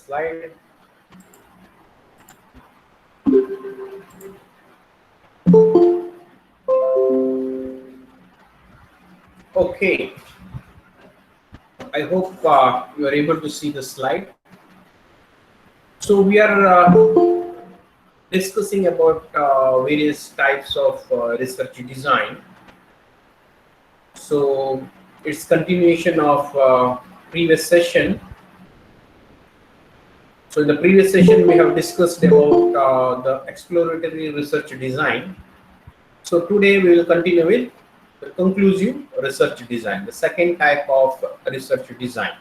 slide. Okay, I hope you are able to see the slide. So we are discussing about various types of research design. So it's continuation of previous session. So in the previous session we have discussed about the exploratory research design. So today we will continue with the conclusive research design, the second type of research design.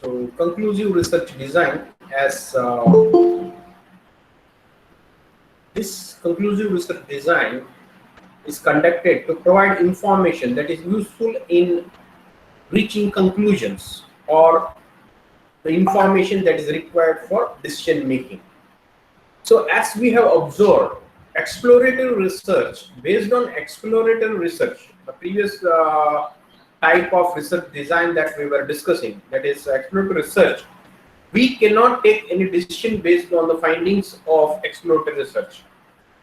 So conclusive research design, as this conclusive research design is conducted to provide information that is useful in reaching conclusions or the information that is required for decision making. So as we have observed, exploratory research, based on exploratory research, the previous type of research design that we were discussing, that is exploratory research, we cannot take any decision based on the findings of exploratory research.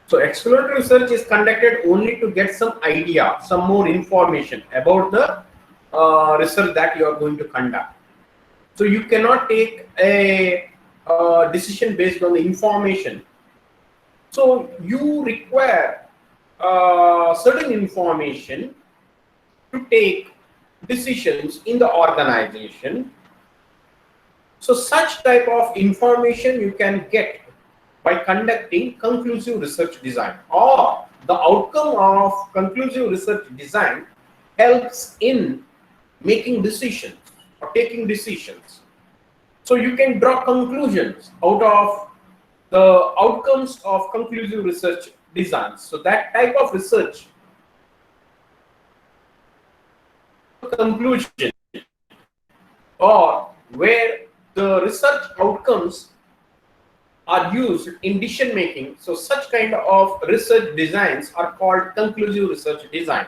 So exploratory research is conducted only to get some idea, some more information about the research that you are going to conduct. So you cannot take a decision based on the information. So you require certain information to take decisions in the organization. So such type of information you can get by conducting conclusive research design, or the outcome of conclusive research design helps in making decisions or taking decisions. So you can draw conclusions out of the outcomes of conclusive research designs. So that type of research conclusion, or where the research outcomes are used in decision making. So such kind of research designs are called conclusive research design.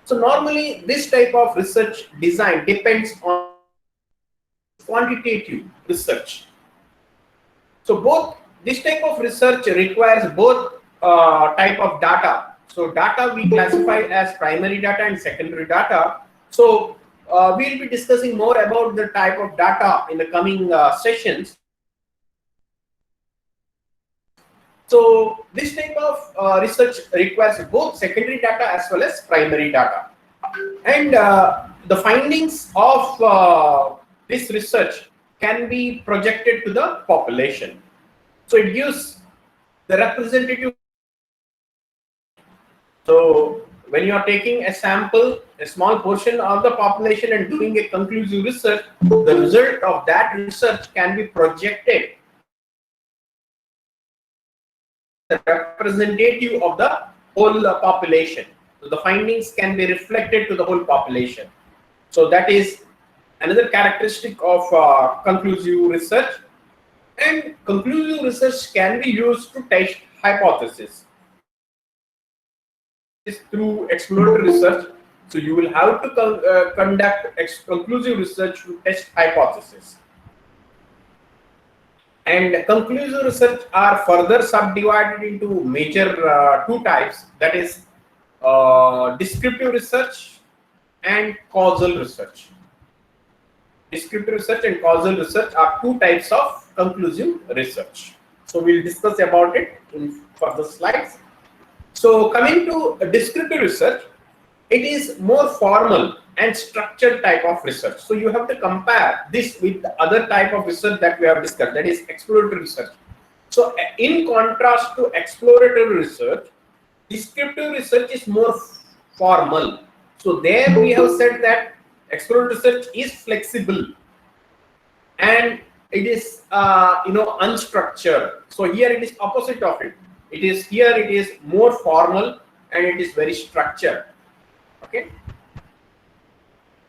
So normally this type of research design depends on quantitative research. So both this type of research requires both type of data. So data we classify as primary data and secondary data. So we'll be discussing more about the type of data in the coming sessions. So this type of research requires both secondary data as well as primary data. And the findings of this research can be projected to the population. So it gives the representative. So when you are taking a sample, a small portion of the population, and doing a conclusive research, the result of that research can be projected the representative of the whole population. So the findings can be reflected to the whole population. So that is another characteristic of conclusive research. And conclusive research can be used to test hypotheses through exploratory research. So you will have to conduct conclusive research to test hypotheses. And conclusive research are further subdivided into major two types, that is descriptive research and causal research. Descriptive research and causal research are two types of conclusive research. So we'll discuss about it in further slides. So coming to descriptive research, it is more formal and structured type of research. So you have to compare this with the other type of research that we have discussed, that is exploratory research. So in contrast to exploratory research, descriptive research is more formal. So there we have said that exploratory research is flexible and it is unstructured. So here it is opposite of it. It is more formal and it is very structured. Okay.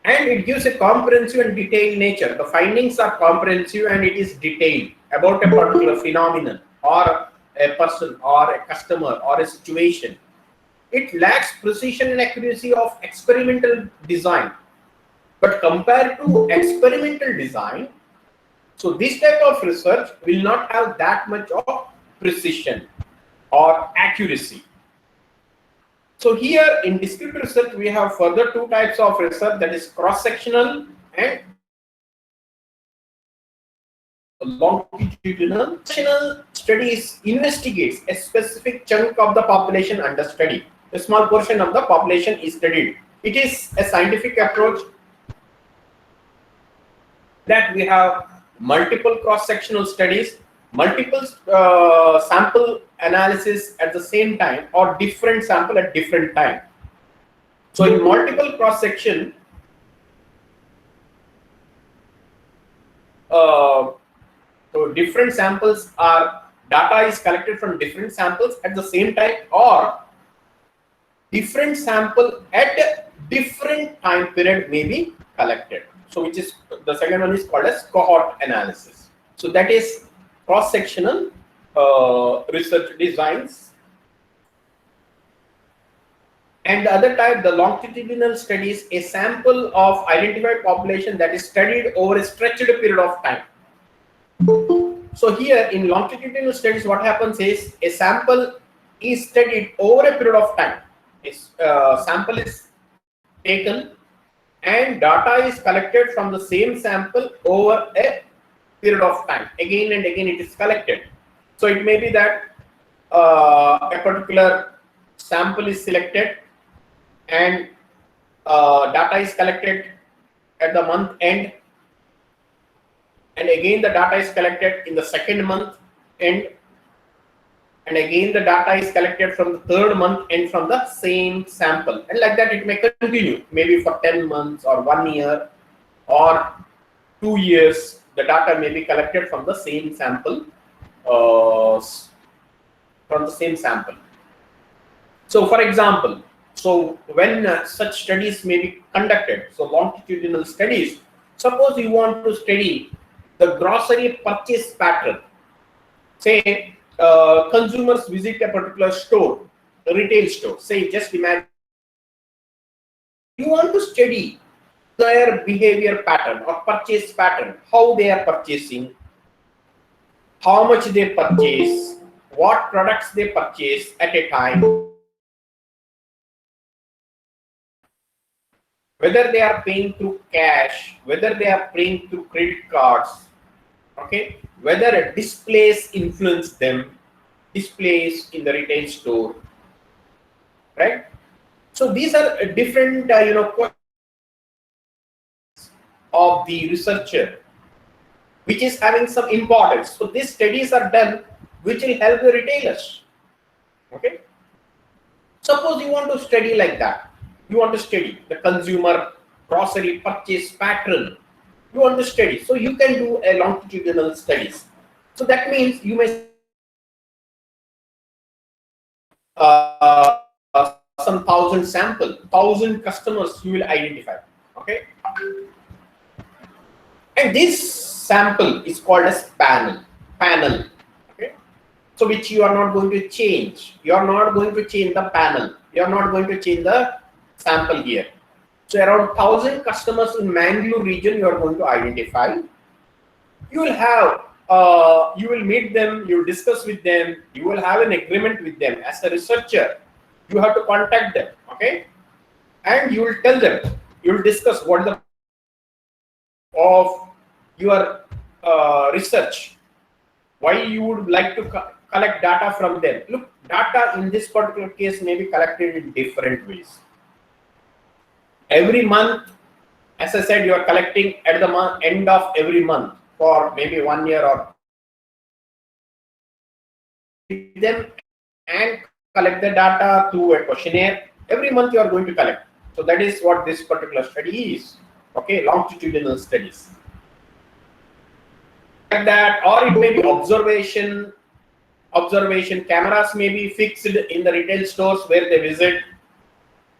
and it gives a comprehensive and detailed nature. The findings are comprehensive and it is detailed about a particular phenomenon or a person or a customer or a situation. It lacks precision and accuracy of experimental design, but compared to experimental design, so this type of research will not have that much of precision or accuracy. So here in descriptive research, we have further two types of research, that is cross-sectional and longitudinal. Cross-sectional studies investigates a specific chunk of the population under study. A small portion of the population is studied. It is a scientific approach that we have multiple cross-sectional studies, multiple sample analysis at the same time, or different sample at different time. So in multiple cross-section, so different samples are, data is collected from different samples at the same time, or different sample at different time period may be collected. So which is, the second one is called as cohort analysis. So that is cross-sectional research designs. And the other type, the longitudinal studies, a sample of identified population that is studied over a stretched period of time. So here in longitudinal studies, what happens is a sample is studied over a period of time. A sample is taken and data is collected from the same sample over a period of time. Again and again it is collected. So it may be that a particular sample is selected and data is collected at the month end, and again the data is collected in the second month end, and again the data is collected from the third month end from the same sample, and like that it may continue, maybe for 10 months or 1 year or 2 years. The data may be collected from the same sample, So for example, so when such studies may be conducted, so longitudinal studies, suppose you want to study the grocery purchase pattern. Say consumers visit a particular store, a retail store. Say, just imagine you want to study their behavior pattern or purchase pattern, how they are purchasing, how much they purchase, what products they purchase at a time, whether they are paying through cash, whether they are paying through credit cards, okay, whether displays influence them, displays in the retail store, right? So these are different questions of the researcher, which is having some importance. So these studies are done which will help the retailers. Okay, suppose you want to study like that, you want to study the consumer grocery purchase pattern, you want to study, so you can do a longitudinal studies. So that means you may some 1,000 sample, 1,000 customers you will identify. Okay, and this sample is called as panel. Okay, so which you are not going to change. You are not going to change the panel. You are not going to change the sample here. So around 1,000 customers in Mangalore region you are going to identify. You will have you will meet them, you will discuss with them, you will have an agreement with them. As a researcher, you have to contact them, okay, and you will tell them, you will discuss what the of your research, why you would like to collect data from them. Look, data in this particular case may be collected in different ways. Every month, as I said, you are collecting at the end of every month for maybe 1 year or them and collect the data through a questionnaire. Every month you are going to collect. So that is what this particular study is. Okay, longitudinal studies. Like that, or it may be observation. Cameras may be fixed in the retail stores where they visit.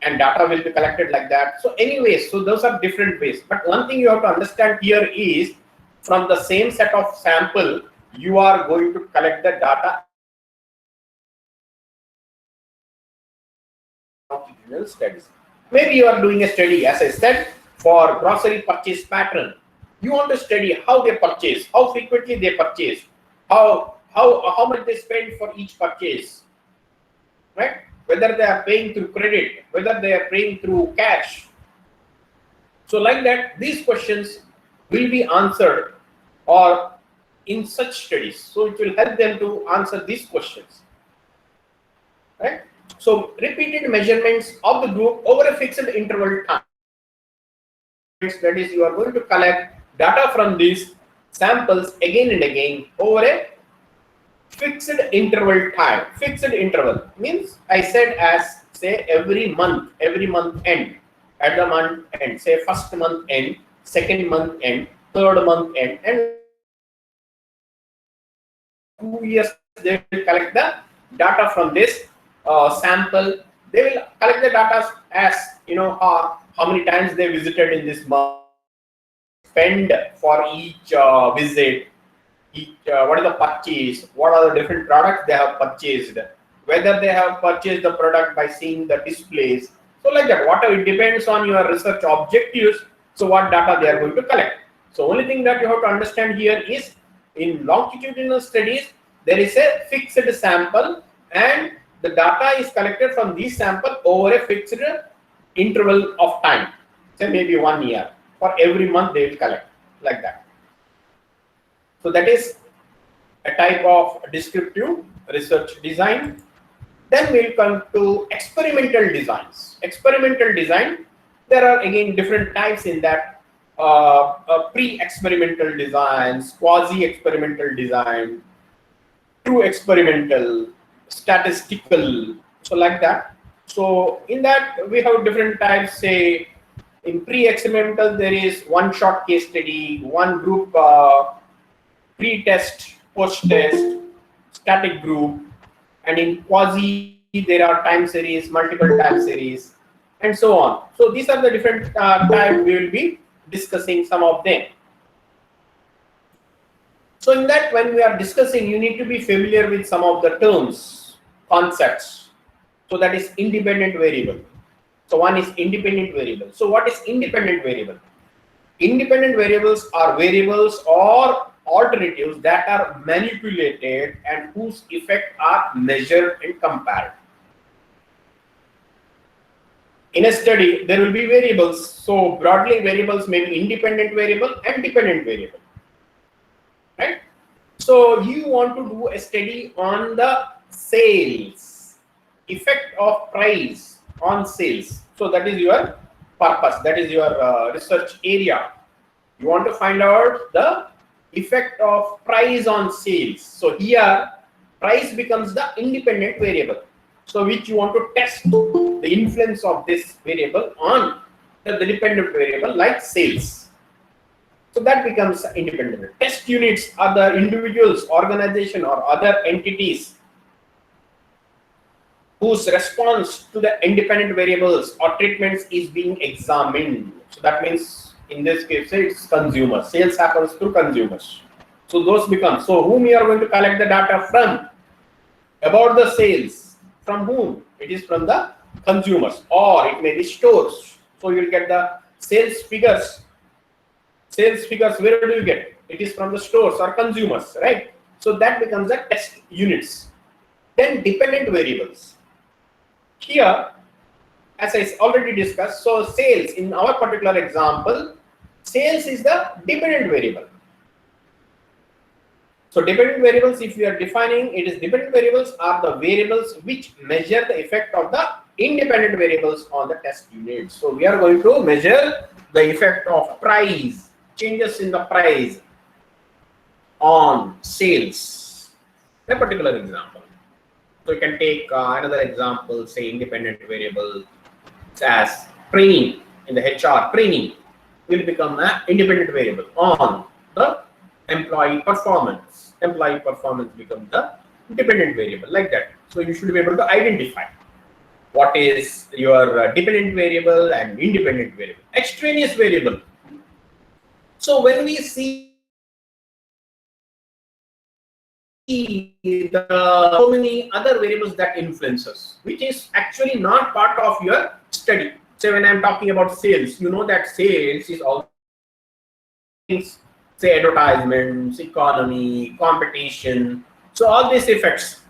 and data will be collected like that. So anyways, so those are different ways. But one thing you have to understand here is, from the same set of sample, you are going to collect the data longitudinal studies. Maybe you are doing a study, as I said, for grocery purchase pattern. You want to study how they purchase, how frequently they purchase, how much they spend for each purchase, right? Whether they are paying through credit, whether they are paying through cash. So like that, these questions will be answered or in such studies. So it will help them to answer these questions, right? So repeated measurements of the group over a fixed interval time. That is, you are going to collect data from these samples again and again over a fixed interval time. Fixed interval means, I said, as say every month end, at the month end, say first month end, second month end, third month end, and 2 years they will collect the data from this sample. They will collect the data as, you know, how many times they visited in this month, spend for each visit, what is the purchase, what are the different products they have purchased, whether they have purchased the product by seeing the displays. So like that, whatever, it depends on your research objectives. So what data they are going to collect. So only thing that you have to understand here is, in longitudinal studies, there is a fixed sample and the data is collected from these sample over a fixed interval of time, say maybe 1 year. For every month they will collect like that. So that is a type of descriptive research design. Then we'll come to experimental designs. Experimental design, there are again different types in that. Pre-experimental designs, quasi-experimental design, true experimental, statistical, so like that. So in that we have different types. Say in pre-experimental there is one shot case study, one group pre-test, post-test, static group, and in quasi there are time series, multiple time series, and so on. So these are the different types. We will be discussing some of them. So in that, when we are discussing, you need to be familiar with some of the terms, concepts. So that is independent variable. So one is independent variable. So what is independent variable? Independent variables are variables or alternatives that are manipulated and whose effects are measured and compared. In a study, there will be variables. So broadly, variables may be independent variable and dependent variable, right? So you want to do a study on the sales, effect of price on sales. So that is your purpose. That is your research area. You want to find out the effect of price on sales. So here, price becomes the independent variable. So which you want to test the influence of this variable on the dependent variable like sales. So that becomes independent. Test units are the individuals, organization, or other entities whose response to the independent variables or treatments is being examined. So that means in this case, say it's consumers. Sales happens through consumers. So those become, so whom you are going to collect the data from about the sales. From whom? It is from the consumers, or it may be stores. So you will get the sales figures. Sales figures, where do you get? It is from the stores or consumers, right? So that becomes the test units. Then dependent variables. Here, as I already discussed, so sales in our particular example, sales is the dependent variable. So dependent variables, if you are defining, it is dependent variables are the variables which measure the effect of the independent variables on the test unit. So we are going to measure the effect of price, changes in the price on sales. A particular example. So you can take another example, say independent variable as training. In the HR, training will become an independent variable on the employee performance. Employee performance becomes the dependent variable, like that. So you should be able to identify. what is your dependent variable and independent variable, extraneous variable. So when we see the so many other variables that influence us, which is actually not part of your study. So when I'm talking about sales, you know that sales is all things, say advertisements, economy, competition. So all these effects.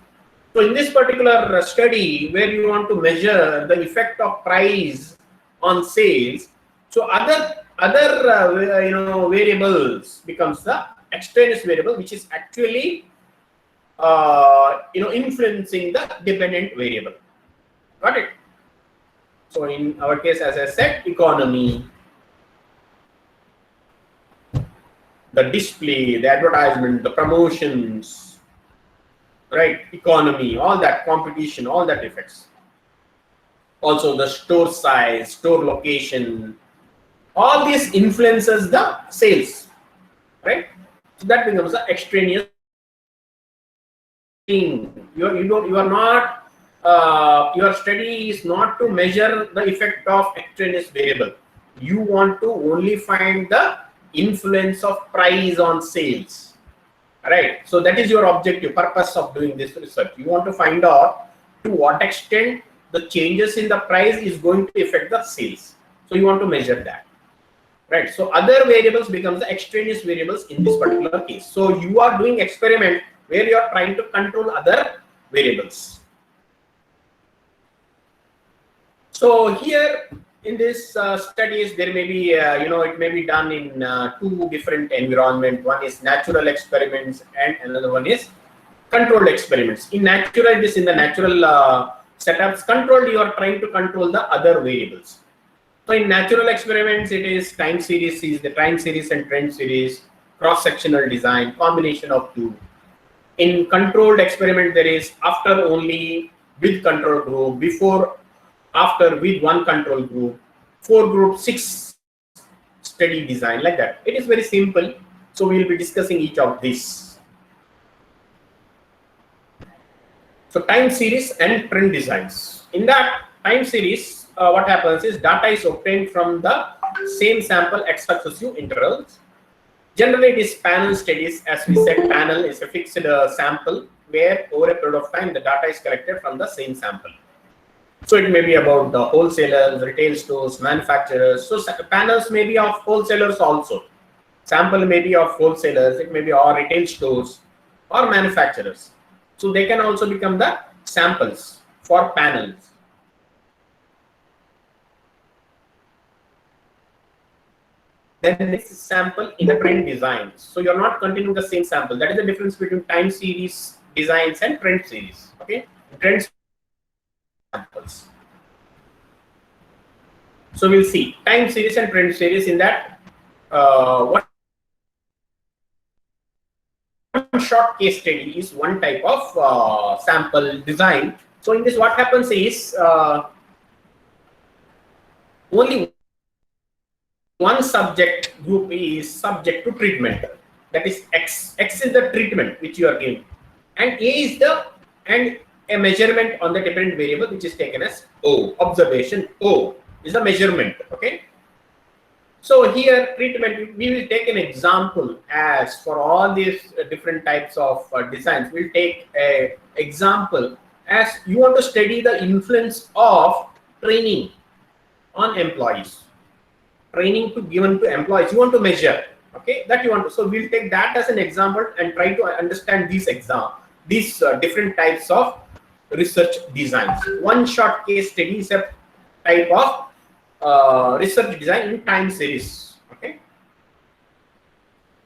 So in this particular study, where you want to measure the effect of price on sales, so other variables becomes the extraneous variable, which is actually influencing the dependent variable. Got it? So in our case, as I said, economy, the display, the advertisement, the promotions, right? Economy, all that, competition, all that affects. Also the store size, store location, all this influences the sales, right? So that becomes the extraneous thing. You are not your study is not to measure the effect of extraneous variable. You want to only find the influence of price on sales, right? So that is your objective purpose of doing this research. You want to find out to what extent the changes in the price is going to affect the sales. So you want to measure that, right? So other variables becomes the extraneous variables in this particular case. So you are doing experiment where you are trying to control other variables. So here in this studies, there may be it may be done in two different environment. One is natural experiments and another one is controlled experiments. In natural, it is in the natural setups. Controlled, you are trying to control the other variables. So in natural experiments, it is time series, the time series and trend series, cross-sectional design, combination of two. In controlled experiment, there is after only with control group, before, after with one control group, 4 group, 6 study design, like that. It is very simple. So we will be discussing each of these. So time series and trend designs. In that time series, what happens is data is obtained from the same sample at successive intervals. Generally, it is panel studies. As we said, panel is a fixed sample where over a period of time the data is collected from the same sample. So it may be about the wholesalers, retail stores, manufacturers. So panels may be of wholesalers also. Sample may be of wholesalers, it may be or retail stores or manufacturers. So they can also become the samples for panels. Then next sample in the trend designs. So you're not continuing the same sample. That is the difference between time series designs and trend series. Okay, trend samples. So we'll see time series and trend series in that. One short case study is one type of sample design. So in this, what happens is only one subject group is subject to treatment. That is X. X is the treatment which you are giving, and A is the and a measurement on the dependent variable which is taken as O. Observation O is the measurement. Okay. So here treatment, we will take an example as for all these different types of designs. We'll take a example as you want to study the influence of training on employees. Training to given to employees, you want to measure, okay, that you want to. So we'll take that as an example and try to understand these different types of research designs. One short case study is a type of research design in time series. Okay,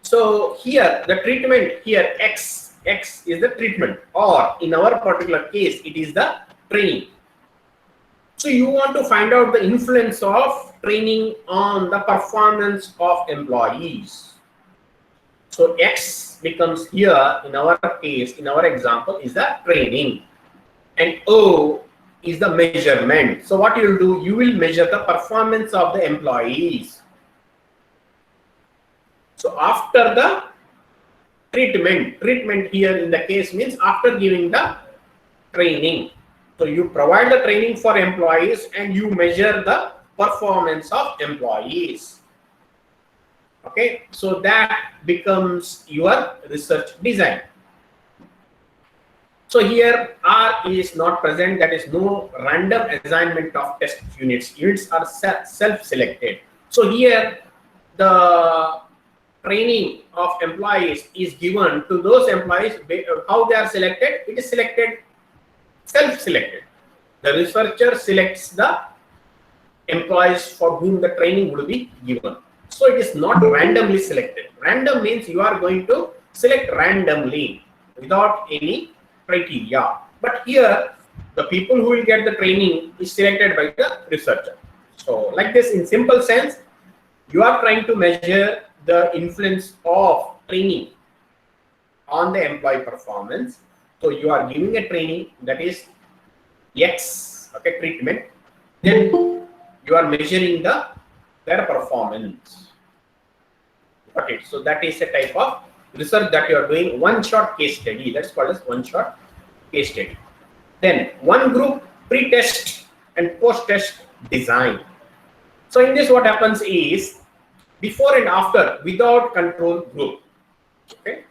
so here the treatment here X is the treatment, or in our particular case it is the training. So you want to find out the influence of training on the performance of employees. So X becomes here in our case, in our example, is the training, and O is the measurement. So what you will do, you will measure the performance of the employees. So after the treatment here in the case means after giving the training. So you provide the training for employees and you measure the performance of employees. Okay, so that becomes your research design. So here R is not present, that is no random assignment of test units. Units are self-selected. So here the training of employees is given to those employees. How they are selected? It is selected, self-selected. The researcher selects the employees for whom the training would be given. So it is not randomly selected. Random means you are going to select randomly without any criteria. But here, the people who will get the training is selected by the researcher. So like this, in simple sense, you are trying to measure the influence of training on the employee performance. So you are giving a training that is X, okay, treatment. Then you are measuring their performance. Okay, so that is a type of research that you are doing, one-shot case study. That's called as one-shot case study. Then one group pre-test and post-test design. So in this, what happens is before and after without control group. Okay.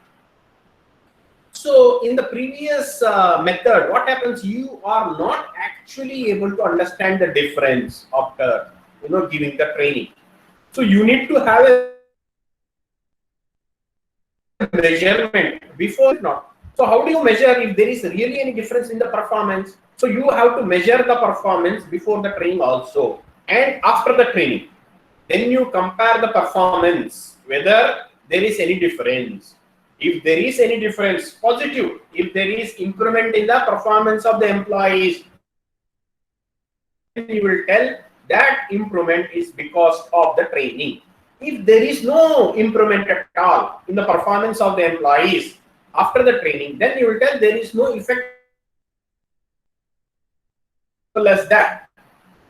So in the previous method, what happens? You are not actually able to understand the difference after giving the training. So you need to have a measurement before not. So how do you measure if there is really any difference in the performance? So you have to measure the performance before the training also and after the training. Then you compare the performance whether there is any difference. If there is any difference, positive. If there is improvement in the performance of the employees, you will tell that improvement is because of the training. If there is no improvement at all in the performance of the employees after the training, then you will tell there is no effect as that.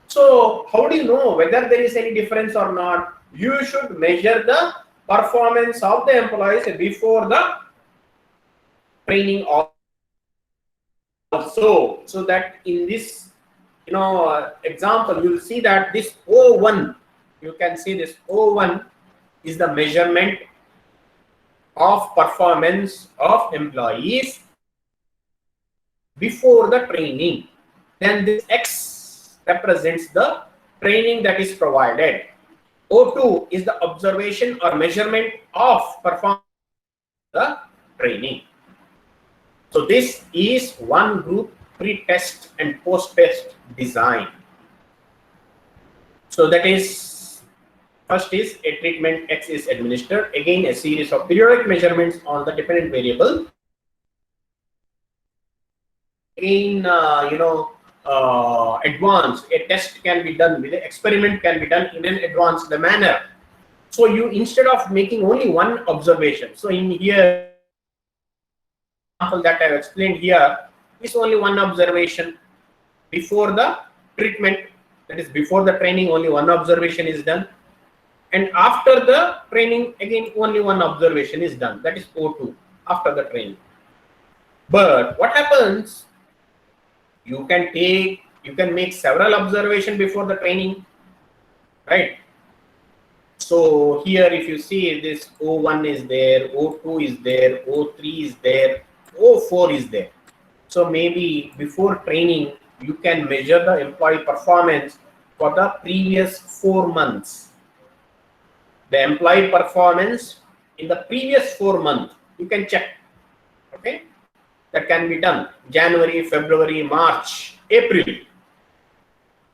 So how do you know whether there is any difference or not? You should measure the performance of the employees before the training also, so that in this example you will see that this O1, you can see this O1 is the measurement of performance of employees before the training. Then this X represents the training that is provided. O2 is the observation or measurement of performance of the training. So this is one group pre-test and post-test design. So that is, first is a treatment X is administered. Again, a series of periodic measurements on the dependent variable. Again, advanced, a test can be done with an experiment can be done in an advanced manner. So you, instead of making only one observation, so in here that I have explained here is only one observation before the treatment, that is before the training only one observation is done, and after the training again only one observation is done, that is O2 after the training. But what happens, you can make several observations before the training, right? So here if you see this O1 is there, O2 is there, O3 is there, O4 is there. So maybe before training you can measure the employee performance for the previous 4 months. The employee performance in the previous 4 months you can check. Okay, that can be done. January, February, March, April.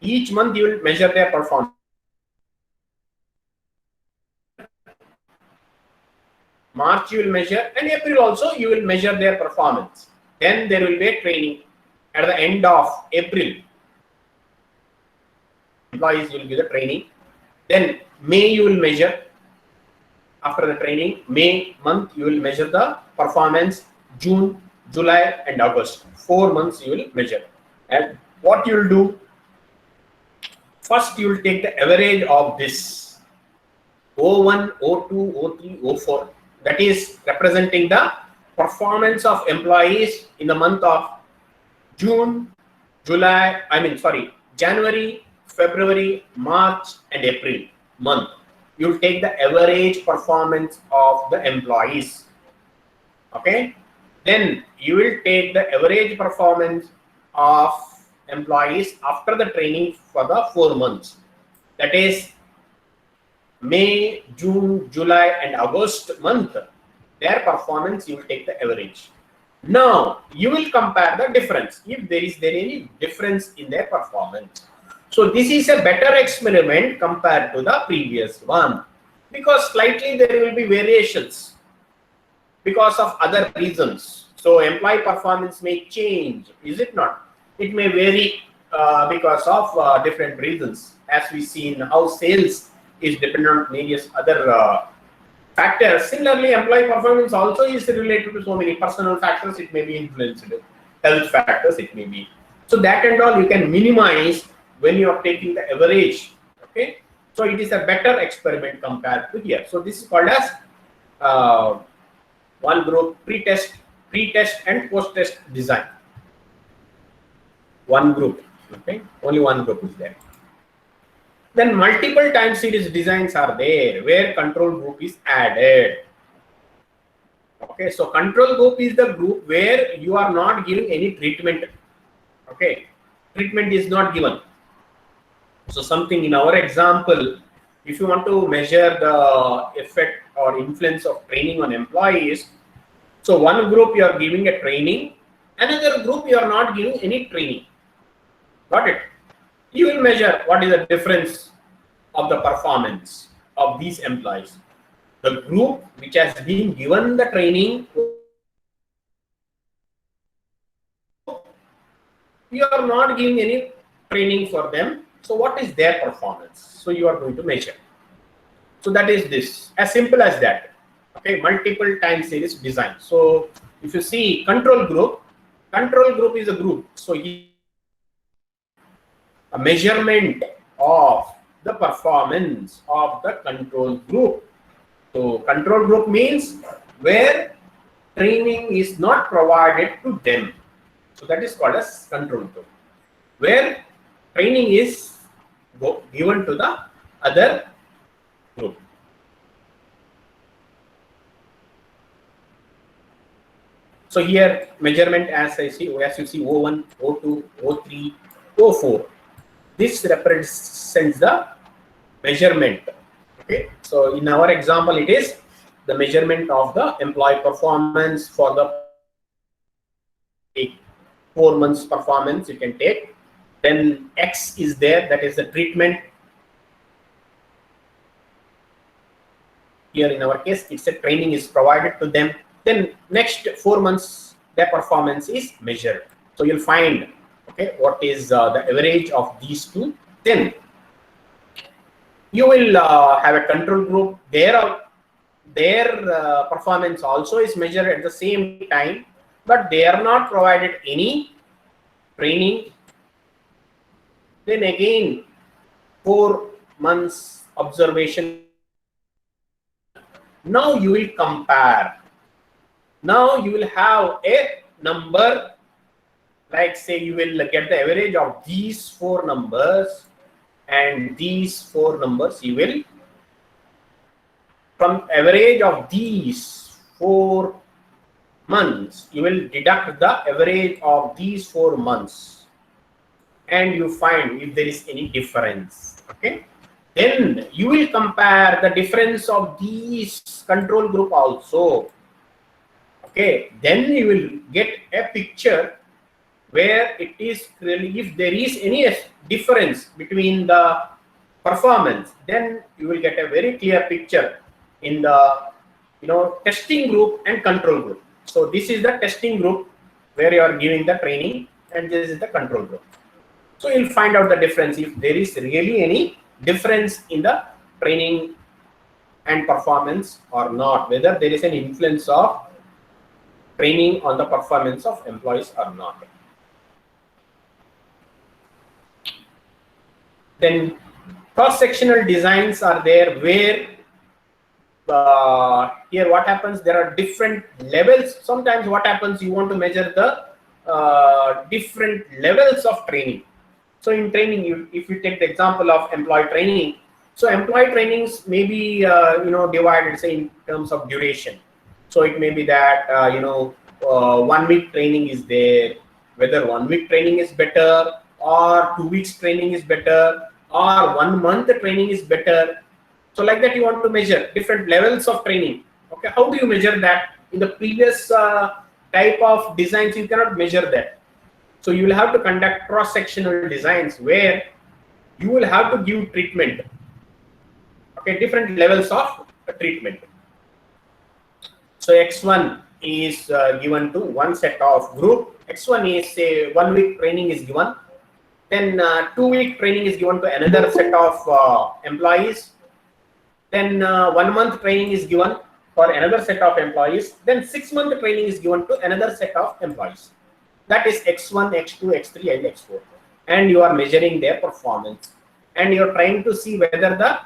Each month you will measure their performance. March you will measure, and April also you will measure their performance. Then there will be a training at the end of April. Employees will give the training. Then May you will measure. After the training, May month you will measure the performance. June, July and August, 4 months you will measure. And what you will do, first you will take the average of this O1, O2, O3, O4, that is representing the performance of employees in the month of June, January, February, March, and April month. You'll take the average performance of the employees. Okay. Then you will take the average performance of employees after the training for the 4 months. That is May, June, July, and August month. Their performance, you will take the average. Now you will compare the difference if there is any difference in their performance. So this is a better experiment compared to the previous one, because slightly there will be variations because of other reasons. So employee performance may change, is it not? It may vary because of different reasons, as we see in how sales is dependent on various other factors. Similarly, employee performance also is related to so many personal factors. It may be influenced, health factors it may be. So that and all you can minimize when you are taking the average. Okay, so it is a better experiment compared to here. So this is called as one group pre-test and post-test design. One group. Okay, only one group is there. Then multiple time series designs are there where control group is added. Okay, so control group is the group where you are not giving any treatment. Okay, treatment is not given. So something in our example, if you want to measure the effect or influence of training on employees, so one group you are giving a training, another group you are not giving any training. Got it? You will measure what is the difference of the performance of these employees. The group which has been given the training, you are not giving any training for them. So what is their performance? So you are going to measure. So that is this, as simple as that. Okay, multiple time series design. So if you see control group is a group. So a measurement of the performance of the control group. So control group means where training is not provided to them. So that is called as control group, where training is given to the other group. So here measurement, as you see O1, O2, O3, O4. This represents the measurement. Okay, so in our example, it is the measurement of the employee performance for the 4 months performance. You can take. Then X is there, that is the treatment. Here in our case, it's a training is provided to them. Then next 4 months, their performance is measured. So you'll find, okay, what is the average of these two. Then you will have a control group. Their performance also is measured at the same time, but they are not provided any training. Then again, 4 months observation. Now you will compare. Now you will have a number, like say you will get the average of these 4 numbers and these 4 numbers. You will, from average of these 4 months, you will deduct the average of these 4 months, and you find if there is any difference. Okay, then you will compare the difference of these control group also. Okay, then you will get a picture where it is really, if there is any difference between the performance, then you will get a very clear picture in the testing group and control group. So this is the testing group where you are giving the training, and this is the control group. So you'll find out the difference if there is really any difference in the training and performance or not, whether there is an influence of training on the performance of employees or not. Then cross-sectional designs are there, where here what happens, there are different levels. Sometimes what happens, you want to measure the different levels of training. So in training, if you take the example of employee training, so employee trainings may be divided, say, in terms of duration. So it may be that 1 week training is there, whether 1 week training is better or 2 weeks training is better or 1 month training is better. So like that, you want to measure different levels of training. Okay, how do you measure that? In the previous type of designs, you cannot measure that. So you will have to conduct cross-sectional designs where you will have to give treatment. Okay, different levels of treatment. So X1 is given to one set of group. X1 is, say, 1 week training is given. Then 2 week training is given to another set of employees. Then 1 month training is given for another set of employees. Then 6 month training is given to another set of employees. That is X1, X2, X3, and X4. And you are measuring their performance. And you're trying to see whether the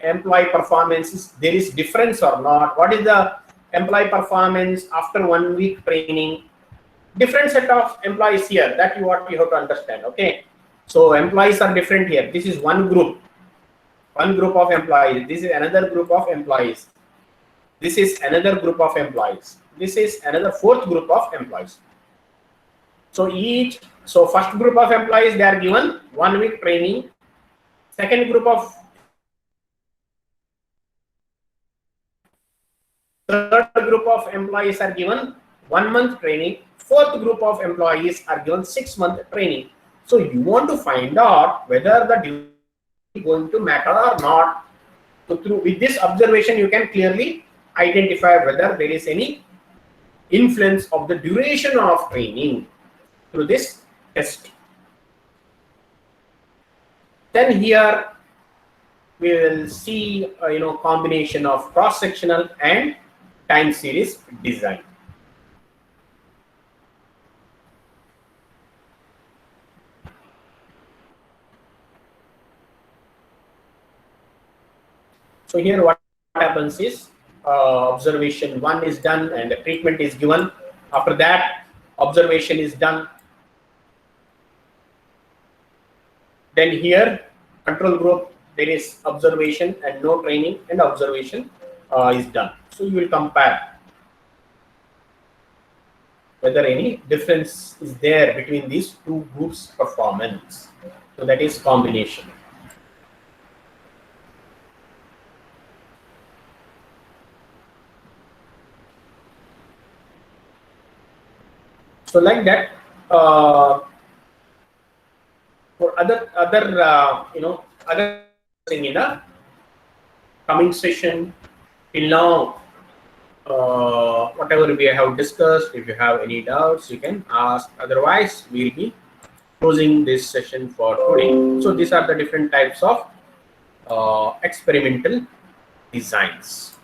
employee performance there is difference or not. What is the employee performance after 1 week training? Different set of employees here. That what you have to understand. Okay. So employees are different here. This is one group of employees. This is another group of employees. This is another group of employees. This is another fourth group of employees. So first group of employees, they are given 1 week training. Second group of third group of employees are given 1 month training. Fourth group of employees are given 6 month training. So you want to find out whether the duration is going to matter or not. So with this observation, you can clearly identify whether there is any influence of the duration of training through this test. Then here we will see combination of cross-sectional and time series design. So here what happens is observation 1 is done and the treatment is given. After that, observation is done. Then here control group, there is observation and no training, and observation is done. So you will compare whether any difference is there between these two groups' performance. So that is combination. So like that, for other thing in a coming session. Till now, whatever we have discussed, if you have any doubts, you can ask. Otherwise, we'll be closing this session for today. So these are the different types of experimental designs.